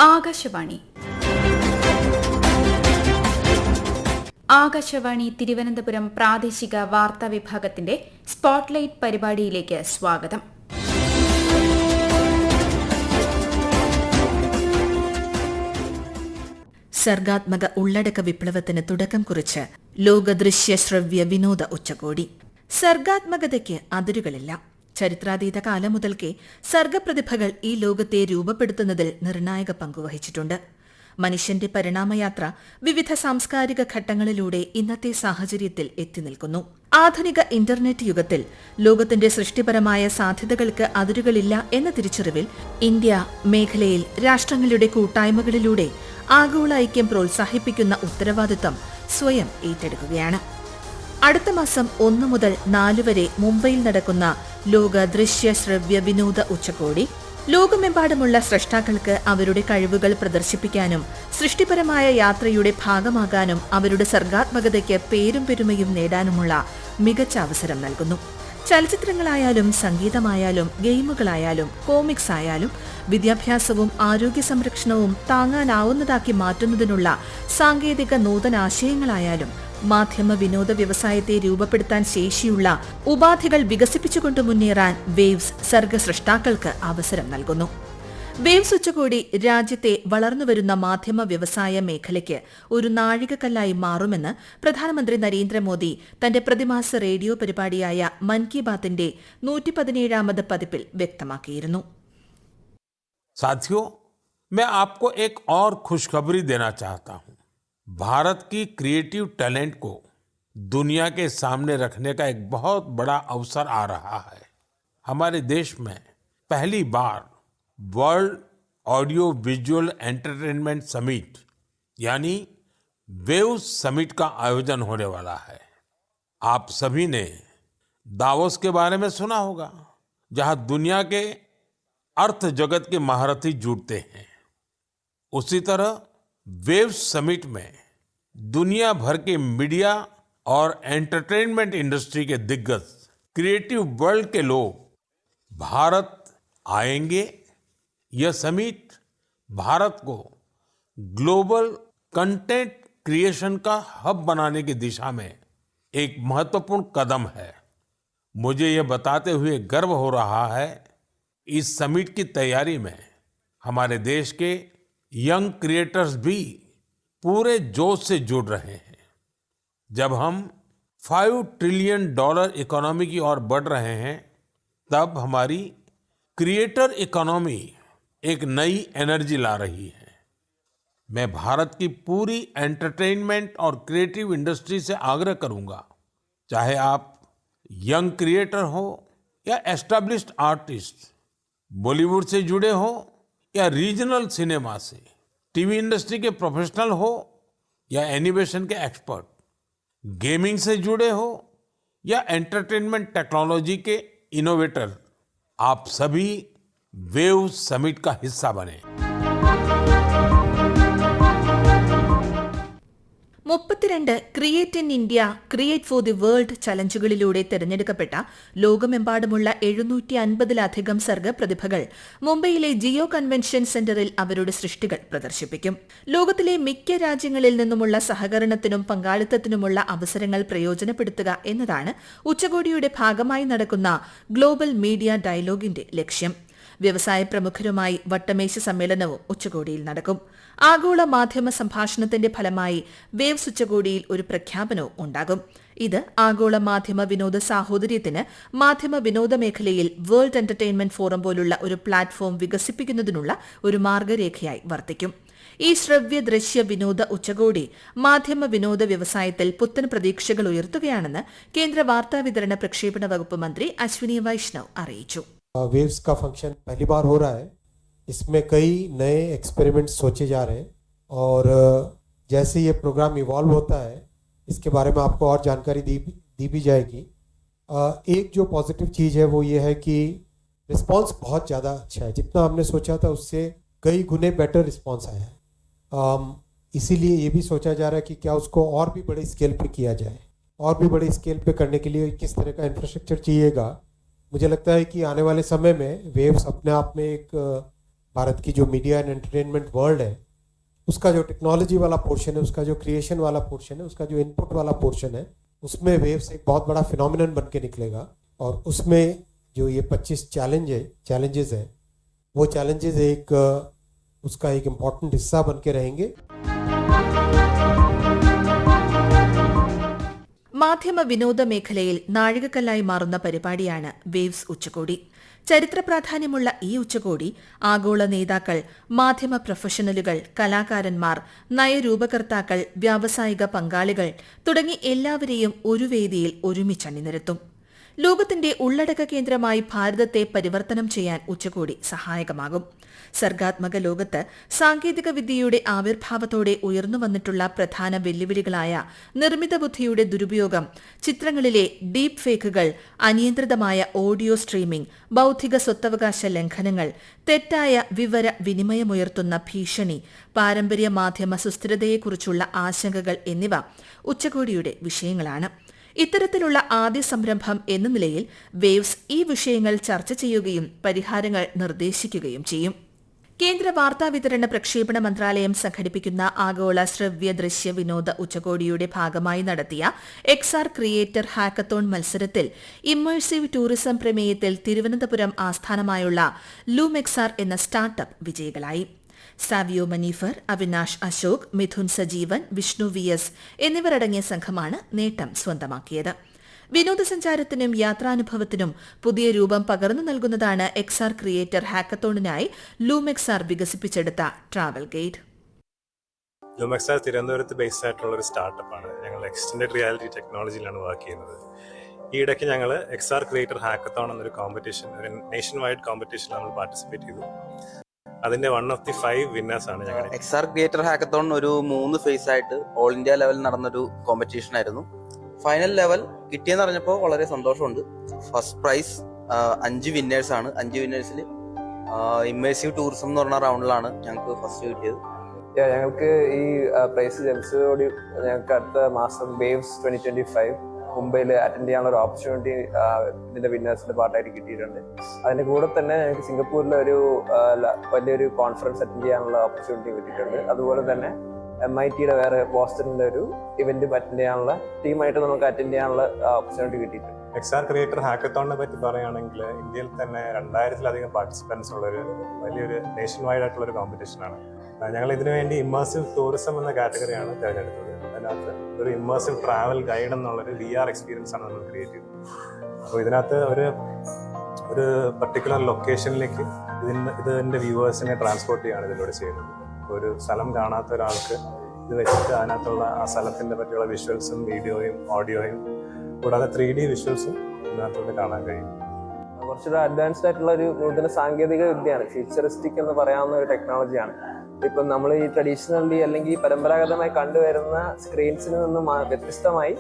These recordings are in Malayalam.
ആകാശവാണി ആകാശവാണി തിരുവനന്തപുരം പ്രാദേശിക വാർത്താ വിഭാഗത്തിന്റെ സ്പോട്ട്ലൈറ്റ് പരിപാടിയിലേക്ക് സ്വാഗതം. സർഗാത്മക ഉള്ളടക്ക വിപ്ലവത്തിന് തുടക്കം കുറിച്ച് ലോക ദൃശ്യ ശ്രവ്യ വിനോദ ഉച്ചകോടി. സർഗാത്മകതയ്ക്ക് അതിരുകളില്ല. ചരിത്രാതീത കാലം മുതൽക്കേ സർഗപ്രതിഭകൾ ഈ ലോകത്തെ രൂപപ്പെടുത്തുന്നതിൽ നിർണായക പങ്കുവഹിച്ചിട്ടുണ്ട്. മനുഷ്യന്റെ പരിണാമയാത്ര വിവിധ സാംസ്കാരിക ഘട്ടങ്ങളിലൂടെ ഇന്നത്തെ സാഹചര്യത്തിൽ എത്തിനിൽക്കുന്നു. ആധുനിക ഇന്റർനെറ്റ് യുഗത്തിൽ ലോകത്തിന്റെ സൃഷ്ടിപരമായ സാധ്യതകൾക്ക് അതിരുകളില്ല എന്ന തിരിച്ചറിവിൽ ഇന്ത്യ മേഖലയിൽ രാഷ്ട്രങ്ങളുടെ കൂട്ടായ്മകളിലൂടെ ആഗോള ഐക്യം പ്രോത്സാഹിപ്പിക്കുന്ന ഉത്തരവാദിത്തം സ്വയം ഏറ്റെടുക്കുകയാണ്. അടുത്ത മാസം 1 മുതൽ 4 വരെ മുംബൈയിൽ നടക്കുന്ന ലോക ദൃശ്യ ശ്രവ്യ വിനോദ ഉച്ചകോടി ലോകമെമ്പാടുമുള്ള സ്രഷ്ടാക്കൾക്ക് അവരുടെ കഴിവുകൾ പ്രദർശിപ്പിക്കാനും സൃഷ്ടിപരമായ യാത്രയുടെ ഭാഗമാകാനും അവരുടെ സർഗാത്മകതയ്ക്ക് പേരും പെരുമയും നേടാനുമുള്ള മികച്ച അവസരം നൽകുന്നു. ചലച്ചിത്രങ്ങളായാലും സംഗീതമായാലും ഗെയിമുകളായാലും കോമിക്സ് ആയാലും വിദ്യാഭ്യാസവും ആരോഗ്യ സംരക്ഷണവും താങ്ങാനാവുന്നതാക്കി മാറ്റുന്നതിനുള്ള സാങ്കേതിക നൂതനാശയങ്ങളായാലും മാധ്യമ വിനോദ വ്യവസായത്തെ രൂപപ്പെടുത്താൻ ശേഷിയുള്ള ഉപാധികൾ വികസിപ്പിച്ചുകൊണ്ട് മുന്നേറാൻ വേവ്സ് സർഗസൃഷ്ടാക്കൾക്ക് അവസരം നൽകുന്നു. വേവ്സ് ഉച്ചകോടി രാജ്യത്തെ വളർന്നുവരുന്ന മാധ്യമ വ്യവസായ മേഖലയ്ക്ക് ഒരു നാഴികക്കല്ലായി മാറുമെന്ന് പ്രധാനമന്ത്രി നരേന്ദ്രമോദി തന്റെ പ്രതിമാസ റേഡിയോ പരിപാടിയായ മൻ കി ബാത്തിന്റെ 117ാമത് പതിപ്പിൽ വ്യക്തമാക്കിയിരുന്നു. साथियों, मैं आपको एक और खुशखबरी देना चाहता हूं. भारत की क्रिएटिव टैलेंट को दुनिया के सामने रखने का एक बहुत बड़ा अवसर आ रहा है. हमारे देश में पहली बार world audio visual entertainment summit यानी वेव्स समिट का आयोजन होने वाला है. आप सभी ने दावोस के बारे में सुना होगा, जहां दुनिया के अर्थ जगत के महारथी जुटते हैं. उसी तरह वेव्स समिट में दुनिया भर के मीडिया और एंटरटेनमेंट इंडस्ट्री के दिग्गज क्रिएटिव वर्ल्ड के लोग भारत आएंगे. यह समिट भारत को ग्लोबल कंटेंट क्रिएशन का हब बनाने की दिशा में एक महत्वपूर्ण कदम है. मुझे यह बताते हुए गर्व हो रहा है, इस समिट की तैयारी में हमारे देश के यंग क्रिएटर्स भी पूरे जोश से जुड़ रहे हैं. जब हम $5 ट्रिलियन इकोनॉमी की ओर बढ़ रहे हैं, तब हमारी क्रिएटर इकोनॉमी एक नई एनर्जी ला रही है. मैं भारत की पूरी एंटरटेनमेंट और क्रिएटिव इंडस्ट्री से आग्रह करूंगा, चाहे आप यंग क्रिएटर हो या एस्टैब्लिश्ड आर्टिस्ट, बॉलीवुड से जुड़े हो या रीजनल सिनेमा से, टीवी इंडस्ट्री के प्रोफेशनल हो या एनिमेशन के एक्सपर्ट, गेमिंग से जुड़े हो या एंटरटेनमेंट टेक्नोलॉजी के इनोवेटर, आप सभी वेव्स समिट का हिस्सा बने. 32 create in India create for the world ചലഞ്ചുകളിലൂടെ തെരഞ്ഞെടുക്കപ്പെട്ട ലോകമെമ്പാടുമുള്ള 750-ലധികം സർഗപ്രതിഭകൾ മുംബൈയിലെ ജിയോ കൺവെൻഷൻ സെന്ററിൽ അവരുടെ സൃഷ്ടികൾ പ്രദർശിപ്പിക്കും. ലോകത്തിലെ മിക്ക രാജ്യങ്ങളിൽ നിന്നുമുള്ള സഹകരണത്തിനും പങ്കാളിത്തത്തിനുമുള്ള അവസരങ്ങൾ പ്രയോജനപ്പെടുത്തുക എന്നതാണ് ഉച്ചകോടിയുടെ ഭാഗമായി നടക്കുന്ന ഗ്ലോബൽ മീഡിയ ഡയലോഗിന്റെ ലക്ഷ്യം. വ്യവസായ പ്രമുഖരുമായി വട്ടമേശ സമ്മേളനവും ഉച്ചകോടിയിൽ നടക്കും. ആഗോള മാധ്യമ സംഭാഷണത്തിന്റെ ഫലമായി വേവ്സ് ഉച്ചകോടിയിൽ ഒരു പ്രഖ്യാപനവും ഉണ്ടാകും. ഇത് ആഗോള മാധ്യമ വിനോദ സാഹോദര്യത്തിന് മാധ്യമ വിനോദ മേഖലയിൽ വേൾഡ് എന്റർടൈൻമെന്റ് ഫോറം പോലുള്ള ഒരു പ്ലാറ്റ്ഫോം വികസിപ്പിക്കുന്നതിനുള്ള ഒരു മാർഗരേഖയായി വർത്തിക്കും. ഈ ശ്രവ്യ ദൃശ്യ വിനോദ ഉച്ചകോടി മാധ്യമ വിനോദ വ്യവസായത്തിൽ പുത്തൻ പ്രതീക്ഷകൾ ഉയർത്തുകയാണെന്ന് കേന്ദ്ര വാർത്താവിതരണ പ്രക്ഷേപണ വകുപ്പ് മന്ത്രി അശ്വിനി വൈഷ്ണവ് അറിയിച്ചു. वेव्स का फंक्शन पहली बार हो रहा है. इसमें कई नए एक्सपेरिमेंट्स सोचे जा रहे हैं और जैसे ये प्रोग्राम इवॉल्व होता है इसके बारे में आपको और जानकारी दी भी जाएगी. एक जो पॉजिटिव चीज़ है वो ये है कि रिस्पांस बहुत ज़्यादा अच्छा है. जितना हमने सोचा था उससे कई गुने बेटर रिस्पांस आया है. इसीलिए ये भी सोचा जा रहा है कि क्या उसको और भी बड़े स्केल पे किया जाए. और भी बड़े स्केल पे करने के लिए किस तरह का इंफ्रास्ट्रक्चर चाहिएगा. मुझे लगता है कि आने वाले समय में वेव्स अपने आप में एक भारत की जो मीडिया एंड एंटरटेनमेंट वर्ल्ड है उसका जो टेक्नोलॉजी वाला पोर्शन है, उसका जो क्रिएशन वाला पोर्शन है, उसका जो इनपुट वाला पोर्शन है, उसमें वेव्स एक बहुत बड़ा फिनोमिनन बन के निकलेगा। और उसमें जो ये 25 चैलेंजेस है वो चैलेंजेस उसका एक इम्पॉर्टेंट हिस्सा बन के रहेंगे। മാധ്യമ വിനോദ മേഖലയിൽ നാഴികക്കല്ലായി മാറുന്ന പരിപാടിയാണ് വേവ്സ് ഉച്ചകോടി. ചരിത്ര പ്രാധാന്യമുള്ള ഈ ഉച്ചകോടി ആഗോള നേതാക്കൾ, മാധ്യമ പ്രൊഫഷണലുകൾ, കലാകാരന്മാർ, നയരൂപകർത്താക്കൾ, വ്യാവസായിക പങ്കാളികൾ തുടങ്ങി എല്ലാവരെയും ഒരു വേദിയിൽ ഒരുമിച്ചണിനിരത്തും. ലോകത്തിന്റെ ഉള്ളടക്ക കേന്ദ്രമായി ഭാരതത്തെ പരിവർത്തനം ചെയ്യാൻ ഉച്ചകോടി സഹായകമാകും. സർഗാത്മക ലോകത്ത് സാങ്കേതിക വിദ്യയുടെ ആവിർഭാവത്തോടെ ഉയർന്നുവന്നിട്ടുള്ള പ്രധാന വെല്ലുവിളികളായ നിർമ്മിത ബുദ്ധിയുടെ ദുരുപയോഗം, ചിത്രങ്ങളിലെ ഡീപ് ഫേക്കുകൾ, അനിയന്ത്രിതമായ ഓഡിയോ സ്ട്രീമിംഗ്, ബൌദ്ധിക സ്വത്തവകാശ ലംഘനങ്ങൾ, തെറ്റായ വിവര വിനിമയമുയർത്തുന്ന ഭീഷണി, പാരമ്പര്യ മാധ്യമ സുസ്ഥിരതയെക്കുറിച്ചുള്ള ആശങ്കകൾ എന്നിവ ഉച്ചകോടിയുടെ വിഷയങ്ങളാണ്. ഇത്തരത്തിലുള്ള ആദ്യ സംരംഭം എന്ന നിലയിൽ വേവ്സ് ഈ വിഷയങ്ങൾ ചർച്ച ചെയ്യുകയും പരിഹാരങ്ങൾ നിർദ്ദേശിക്കുകയും ചെയ്യും. കേന്ദ്ര വാർത്താവിതരണ പ്രക്ഷേപണ മന്ത്രാലയം സംഘടിപ്പിക്കുന്ന ആഗോള ശ്രവ്യ ദൃശ്യ വിനോദ ഉച്ചകോടിയുടെ ഭാഗമായി നടത്തിയ XR ക്രിയേറ്റർ ഹാക്കത്തോൺ മത്സരത്തിൽ ഇമ്മേഴ്സീവ് ടൂറിസം പ്രമേയത്തിൽ തിരുവനന്തപുരം ആസ്ഥാനമായുള്ള ലൂമെക്സാർ എന്ന സ്റ്റാർട്ടപ്പ് വിജയികളായി. സാവിയോ മനീഫർ, അവിനാഷ് അശോക്, മിഥുൻ സജീവൻ, വിഷ്ണു VS എന്നിവരടങ്ങിയ സംഘമാണ് നേട്ടം സ്വന്തമാക്കിയത്. വിനോദസഞ്ചാരത്തിനും യാത്രാനുഭവത്തിനും പുതിയ രൂപം പകർന്നു നൽകുന്നതാണ് XR ക്രിയേറ്റർ ഹാക്കത്തോണിനായി ലൂമെക്സാർ വികസിപ്പിച്ചെടുത്ത ട്രാവൽ ഗൈഡ്. ലൂമെക്സാർ തിരുവനന്തപുരത്ത് ബേസ്ഡ് ആയിട്ടുള്ള ഒരു സ്റ്റാർട്ടപ്പാണ്. ഞങ്ങൾ എക്സ്റ്റൻഡഡ് റിയാലിറ്റി ടെക്നോളജിയിലാണ് വർക്ക് ചെയ്യുന്നത്. ഈ ഇടയ്ക്ക് ഞങ്ങൾ XR ക്രിയേറ്റർ ഹാക്കത്തോൺ എന്നൊരു കോമ്പറ്റീഷൻ, ഒരു നേഷൻ വൈഡ് കോമ്പറ്റീഷനിൽ നമ്മൾ പാർട്ടിസിപ്പേറ്റ് ചെയ്തു. അതിന്റെ 1 of the 5 വിന്നേഴ്സ് ആണ് ഞങ്ങൾ. XR ക്രിയേറ്റർ ഹാക്കത്തോൺ ഒരു 3 ഫേസ് ആയിട്ട് ഓൾ ഇന്ത്യ ലെവലിൽ നടന്നൊരു കോമ്പറ്റീഷൻ ആയിരുന്നു. ഫൈനൽ ലെവൽ കിട്ടിയെന്ന് പറഞ്ഞപ്പോൾ വളരെ സന്തോഷമുണ്ട്. ഫസ്റ്റ് പ്രൈസ് 5 വിന്നേഴ്സ് ആണ്. 5 വിന്നേഴ്സിൽ ഇമ്മേഴ്സീവ് ടൂറിസം എന്ന് പറഞ്ഞ റൗണ്ടിലാണ് ഞങ്ങൾക്ക് ഫസ്റ്റ് കിട്ടിയത്. ഞങ്ങൾക്ക് ഈ പ്രൈസ് ലഭിച്ചതോടെ ഞങ്ങൾക്ക് അടുത്ത മാസം വേവ്സ് 2025 മുംബൈയിൽ അറ്റൻഡ് ചെയ്യാനുള്ള ഒരു ഓപ്പർച്യൂണിറ്റി ഇതിന്റെ വിന്നേഴ്സിന്റെ പാർട്ടായിട്ട് കിട്ടിയിട്ടുണ്ട്. അതിന്റെ കൂടെ തന്നെ ഞങ്ങൾക്ക് സിംഗപ്പൂരിലെ ഒരു വലിയൊരു കോൺഫറൻസ് അറ്റൻഡ് ചെയ്യാനുള്ള ഓപ്പർച്യൂണിറ്റി കിട്ടിയിട്ടുണ്ട്. അതുപോലെ തന്നെ MITയുടെ വേറെ ബോസ്റ്റണിലെ ഒരു ഇവന്റ് അറ്റൻഡ് ചെയ്യാനുള്ള ടീമായിട്ട് നമുക്ക് അറ്റൻഡ് ചെയ്യാനുള്ള ഓപ്പർച്യൂണിറ്റി കിട്ടിയിട്ടുണ്ട്. XR ക്രിയേറ്റർ ഹാക്കത്തോണിനെ പറ്റി പറയുകയാണെങ്കിൽ ഇന്ത്യയിൽ തന്നെ 2000-ലധികം പാർട്ടിസിപ്പൻസ് ഉള്ളൊരു വലിയൊരു നേഷൻ വൈഡ് ആയിട്ടുള്ള ഒരു കോമ്പറ്റീഷനാണ്. ഞങ്ങൾ ഇതിനു വേണ്ടി ഇമ്മേഴ്സീവ് ടൂറിസം എന്ന കാറ്റഗറിയാണ് തിരഞ്ഞെടുത്തത്. അതിനകത്ത് ഒരു ഇമ്മേഴ്സീവ് ട്രാവൽ ഗൈഡ് എന്നുള്ളൊരു VR എക്സ്പീരിയൻസ് ആണ് നമ്മൾ ക്രിയേറ്റ് ചെയ്തത്. അപ്പോൾ ഇതിനകത്ത് ഒരു പർട്ടിക്കുലർ ലൊക്കേഷനിലേക്ക് ഇതിന്റെ വ്യൂവേഴ്സിനെ ട്രാൻസ്പോർട്ട് ചെയ്യാണ് ഇതിലൂടെ ചെയ്യുന്നത്. ഒരു സ്ഥലം കാണാത്ത ഒരാൾക്ക് ഇത് വെച്ചിട്ട് അതിനകത്തുള്ള ആ സ്ഥലത്തിനെ പറ്റിയുള്ള വിഷ്വൽസും വീഡിയോയും ഓഡിയോയും കൂടാതെ 3D വിഷ്വൽസും ഇതിനകത്തോട്ട് കാണാൻ കഴിയും. കുറച്ചുകൂടെ അഡ്വാൻസ്ഡ് ആയിട്ടുള്ള ഒരു നൂതന സാങ്കേതിക വിദ്യയാണ്, ഫ്യൂച്ചറിസ്റ്റിക് എന്ന് പറയാവുന്ന ഒരു ടെക്നോളജിയാണ്. ഇപ്പം നമ്മൾ ഈ ട്രഡീഷണലി അല്ലെങ്കിൽ പരമ്പരാഗതമായി കണ്ടുവരുന്ന സ്ക്രീൻസിൽ നിന്നും വ്യത്യസ്തമായി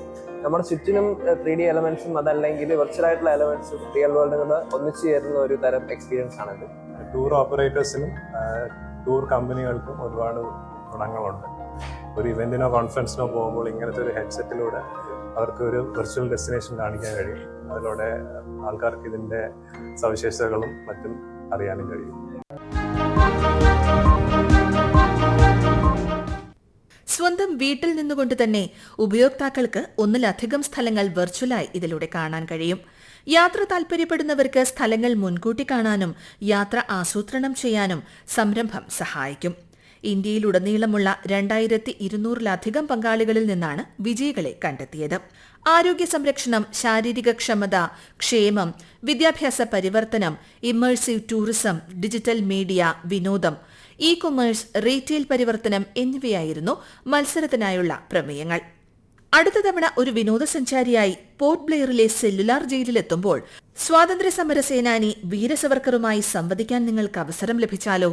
നമ്മുടെ ചുറ്റിനും 3D എലമെന്റ്സും അതല്ലെങ്കിൽ വെർച്വൽ ആയിട്ടുള്ള എലമെന്റ്സും റിയൽ വേൾഡുകൾ ഒന്നിച്ചു ചേരുന്ന ഒരു തരം എക്സ്പീരിയൻസ് ആണിത്. ടൂർ ഓപ്പറേറ്റേഴ്സിനും ടൂർ കമ്പനികൾക്കും ഒരുപാട് ഗുണങ്ങളുണ്ട്. ഒരു ഇവന്റിനോ കോൺഫറൻസിനോ പോകുമ്പോൾ ഇങ്ങനത്തെ ഒരു ഹെഡ്സെറ്റിലൂടെ അവർക്ക് ഒരു വെർച്വൽ ഡെസ്റ്റിനേഷൻ കാണിക്കാൻ കഴിയും. അതിലൂടെ ആൾക്കാർക്ക് ഇതിന്റെ സവിശേഷതകളും മറ്റും അറിയാനും കഴിയും. സ്വന്തം വീട്ടിൽ നിന്നുകൊണ്ട് തന്നെ ഉപയോക്താക്കൾക്ക് ഒന്നിലധികം സ്ഥലങ്ങൾ വെർച്വലായി ഇതിലൂടെ കാണാൻ കഴിയും. യാത്ര താൽപര്യപ്പെടുന്നവർക്ക് സ്ഥലങ്ങൾ മുൻകൂട്ടി കാണാനും യാത്ര ആസൂത്രണം ചെയ്യാനും സംരംഭം സഹായിക്കും. ഇന്ത്യയിലുടനീളമുള്ള 2200-ലധികം പങ്കാളികളിൽ നിന്നാണ് വിജയികളെ കണ്ടെത്തിയത്. ആരോഗ്യ സംരക്ഷണം, ശാരീരിക ക്ഷമത, ക്ഷേമം, വിദ്യാഭ്യാസ പരിവർത്തനം, ഇമ്മേഴ്സീവ് ടൂറിസം, ഡിജിറ്റൽ മീഡിയ, വിനോദം, ഇ-കൊമേഴ്സ്, റീറ്റെയിൽ പരിവർത്തനം എന്നിവയായിരുന്നു മത്സരത്തിനായുള്ള പ്രമേയങ്ങൾ. അടുത്ത തവണ ഒരു വിനോദസഞ്ചാരിയായി പോർട്ട് ബ്ലെയറിലെ സെല്ലുലാർ ജയിലിലെത്തുമ്പോൾ സ്വാതന്ത്ര്യസമര സേനാനി വീര സവർക്കറുമായി സംവദിക്കാൻ നിങ്ങൾക്ക് അവസരം ലഭിച്ചാലോ?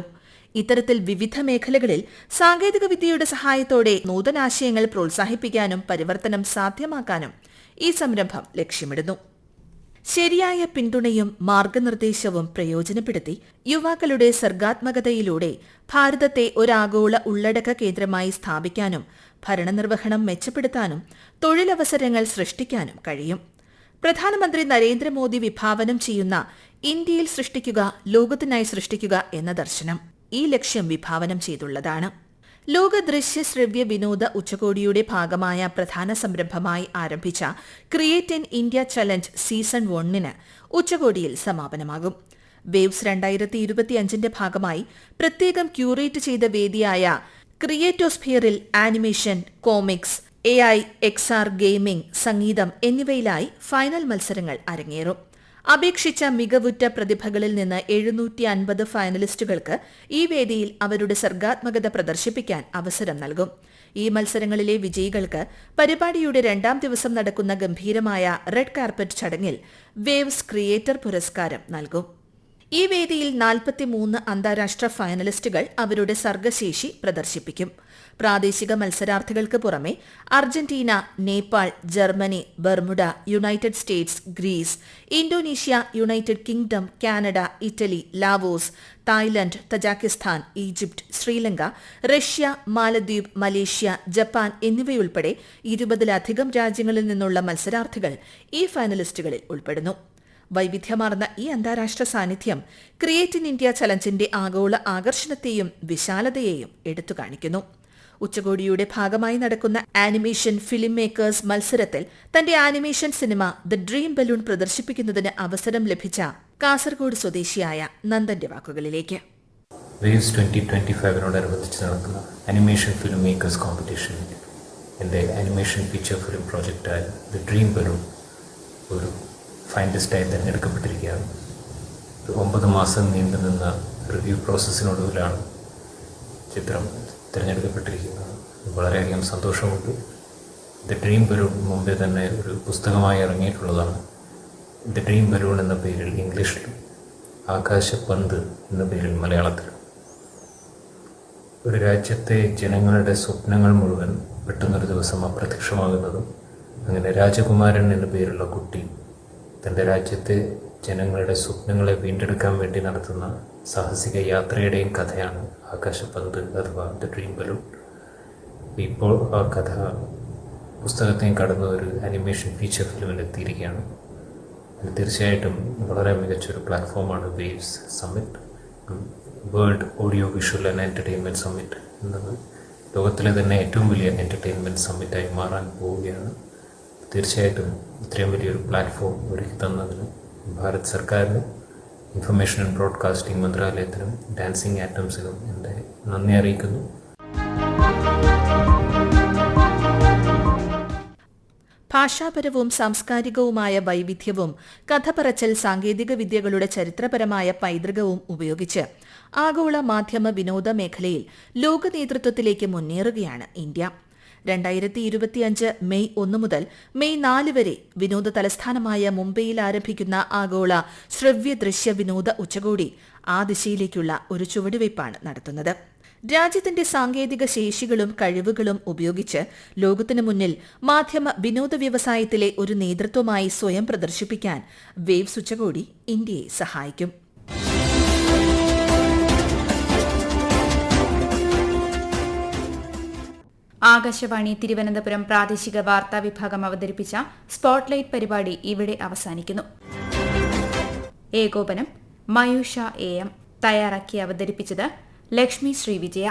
ഇത്തരത്തിൽ വിവിധ മേഖലകളിൽ സാങ്കേതികവിദ്യയുടെ സഹായത്തോടെ നൂതനാശയങ്ങൾ പ്രോത്സാഹിപ്പിക്കാനും പരിവർത്തനം സാധ്യമാക്കാനും ഈ സംരംഭം ലക്ഷ്യമിടുന്നു. ശരിയായ പിന്തുണയും മാർഗനിർദ്ദേശവും പ്രയോജനപ്പെടുത്തി യുവാക്കളുടെ സർഗാത്മകതയിലൂടെ ഭാരതത്തെ ഒരാഗോള ഉള്ളടക്ക കേന്ദ്രമായി സ്ഥാപിക്കാനും ഭരണനിർവഹണം മെച്ചപ്പെടുത്താനും തൊഴിലവസരങ്ങൾ സൃഷ്ടിക്കാനും കഴിയും. പ്രധാനമന്ത്രി നരേന്ദ്രമോദി വിഭാവനം ചെയ്യുന്ന ഇന്ത്യയിൽ സൃഷ്ടിക്കുക, ലോകത്തിനായി സൃഷ്ടിക്കുക എന്ന ദർശനം ഈ ലക്ഷ്യം വിഭാവനം ചെയ്തുള്ളതാണ്. ലോക ദൃശ്യ ശ്രവ്യ വിനോദ ഉച്ചകോടിയുടെ ഭാഗമായ പ്രധാന സംരംഭമായി ആരംഭിച്ച create in India challenge season 1 ഉച്ചകോടിയിൽ സമാപനമാകും. വേവ്സ് 2025 ഭാഗമായി പ്രത്യേകം ക്യൂറേറ്റ് ചെയ്ത വേദിയായ ക്രിയേറ്റോസ്ഫിയറിൽ animation, comics, AI, XR, gaming, സംഗീതം എന്നിവയിലായി ഫൈനൽ മത്സരങ്ങൾ അരങ്ങേറും. അപേക്ഷിച്ച മികവുറ്റ പ്രതിഭകളിൽ നിന്ന് 750 ഫൈനലിസ്റ്റുകൾക്ക് ഈ വേദിയിൽ അവരുടെ സർഗാത്മകത പ്രദർശിപ്പിക്കാൻ അവസരം നൽകും. ഈ മത്സരങ്ങളിലെ വിജയികൾക്ക് പരിപാടിയുടെ 2ാം ദിവസം നടക്കുന്ന ഗംഭീരമായ റെഡ് കാർപ്പറ്റ് ചടങ്ങിൽ വേവ്സ് ക്രിയേറ്റർ പുരസ്കാരം നൽകും. ഈ വേദിയിൽ 43 അന്താരാഷ്ട്ര ഫൈനലിസ്റ്റുകൾ അവരുടെ സർഗശേഷി പ്രദർശിപ്പിക്കും. പ്രാദേശിക മത്സരാർത്ഥികൾക്ക് പുറമെ Argentina, Nepal, Germany, Bermuda, United States, Greece, Indonesia, United Kingdom, Canada, Italy, Laos, Thailand, Tajikistan, Egypt, Sri Lanka, Russia, മാലദ്വീപ്, മലേഷ്യ, ജപ്പാൻ എന്നിവയുൾപ്പെടെ 20-ലധികം രാജ്യങ്ങളിൽ നിന്നുള്ള മത്സരാർത്ഥികൾ ഈ ഫൈനലിസ്റ്റുകളിൽ ഉൾപ്പെടുന്നു. വൈവിധ്യമാർന്ന ഈ അന്താരാഷ്ട്ര സാന്നിധ്യം ക്രിയേറ്റ് ഇൻ ഇന്ത്യ ചലഞ്ചിന്റെ ആഗോള ആകർഷണത്തെയും വിശാലതയെയും എടുത്തുകാണിക്കുന്നു. ഉച്ചകോടിയുടെ ഭാഗമായി നടക്കുന്ന ആനിമേഷൻ ഫിലിം മേക്കേഴ്സ് മത്സരത്തിൽ തന്റെ animation cinema the dream balloon പ്രദർശിപ്പിക്കുന്നതിന് അവസരം ലഭിച്ച കാസർഗോഡ് സ്വദേശിയായ നന്ദന്റെ വാക്കുകളിലേക്ക്. വേവ്സ് 2025നോടനുബന്ധിച്ച് നടക്കുന്ന ആനിമേഷൻ ഫിലിം മേക്കേഴ്സ് കോമ്പറ്റീഷനിൽ എൻ്റെ ആനിമേഷൻ ഫീച്ചർ ഫിലിം പ്രോജക്റ്റായ ദ ഡ്രീം ബലൂൺ ഒരു ഫൈനലിസ്റ്റായി തിരഞ്ഞെടുക്കപ്പെട്ടിരിക്കുകയാണ്. 9 മാസം നീണ്ടുനിന്ന റിവ്യൂ പ്രോസസ്സിനൊടുവിലാണ് ചിത്രം തിരഞ്ഞെടുക്കപ്പെട്ടിരിക്കുന്നത്. വളരെയധികം സന്തോഷമുണ്ട്. ദ ഡ്രീം ബലൂൺ മുമ്പേ തന്നെ ഒരു പുസ്തകമായി ഇറങ്ങിയിട്ടുള്ളതാണ്. ദ ഡ്രീം ബലൂൺ എന്ന പേരിൽ ഇംഗ്ലീഷിലും ആകാശപന്ത് എന്ന പേരിൽ മലയാളത്തിലും. ഒരു രാജ്യത്തെ ജനങ്ങളുടെ സ്വപ്നങ്ങൾ മുഴുവൻ പെട്ടെന്നൊരു ദിവസം അപ്രത്യക്ഷമാകുന്നതും അങ്ങനെ രാജകുമാരൻ എന്ന പേരുള്ള കുട്ടി തൻ്റെ രാജ്യത്തെ ജനങ്ങളുടെ സ്വപ്നങ്ങളെ വീണ്ടെടുക്കാൻ വേണ്ടി നടത്തുന്ന സാഹസിക യാത്രയുടെയും കഥയാണ് ആകാശപന്ത് അഥവാ ദ ഡ്രീം ബലൂൺ. ഇപ്പോൾ ആ കഥ പുസ്തകത്തെയും കടന്ന ഒരു ആനിമേഷൻ ഫീച്ചർ ഫിലിമിൽ എത്തിയിരിക്കുകയാണ്. അത് തീർച്ചയായിട്ടും വളരെ മികച്ചൊരു പ്ലാറ്റ്ഫോമാണ് waves summit. World audio visual and entertainment summit എന്നത് ലോകത്തിലെ തന്നെ ഏറ്റവും വലിയ എൻ്റർടൈൻമെൻറ്റ് സമ്മിറ്റായി മാറാൻ പോവുകയാണ്. തീർച്ചയായിട്ടും ഇത്രയും വലിയൊരു പ്ലാറ്റ്ഫോം ഒരുക്കി തന്നതിന് ഭാരത് സർക്കാരിനും ഇൻഫർമേഷൻ ആൻഡ് ബ്രോഡ്കാസ്റ്റിംഗ് മന്ത്രാലയത്തിനും ഡാൻസിംഗ് ആറ്റംസിനും എൻ്റെ നന്ദി അറിയിക്കുന്നു. ഭാഷാപരവും സാംസ്കാരികവുമായ വൈവിധ്യവും കഥ പറച്ചൽ സാങ്കേതിക വിദ്യകളുടെ ചരിത്രപരമായ പൈതൃകവും ഉപയോഗിച്ച് ആഗോള മാധ്യമ വിനോദ മേഖലയിൽ ലോക നേതൃത്വത്തിലേക്ക് മുന്നേറുകയാണ് ഇന്ത്യ. 2025 മെയ് 1 മുതൽ മെയ് 4 വരെ വിനോദ തലസ്ഥാനമായ മുംബൈയിൽ ആരംഭിക്കുന്ന ആഗോള ശ്രവ്യ ദൃശ്യ വിനോദ ഉച്ചകോടി ആ ദിശയിലേക്കുള്ള ഒരു ചുവടുവയ്പ്പാണ് നടത്തുന്നത്. രാജ്യത്തിന്റെ സാങ്കേതിക ശേഷികളും കഴിവുകളും ഉപയോഗിച്ച് ലോകത്തിനു മുന്നിൽ മാധ്യമ വിനോദ വ്യവസായത്തിലെ ഒരു നേതൃത്വമായി സ്വയം പ്രദർശിപ്പിക്കാൻ വേവ്സ് ഉച്ചകോടി ഇന്ത്യയെ സഹായിക്കും. ആകാശവാണി തിരുവനന്തപുരം പ്രാദേശിക വാർത്താ വിഭാഗം അവതരിപ്പിച്ച സ്പോട്ട്ലൈറ്റ് പരിപാടി ഇവിടെ അവസാനിക്കുന്നു. ഏകോപനം മയൂഷ AM. തയ്യാറാക്കി അവതരിപ്പിച്ചത് ലക്ഷ്മി ശ്രീവിജയ.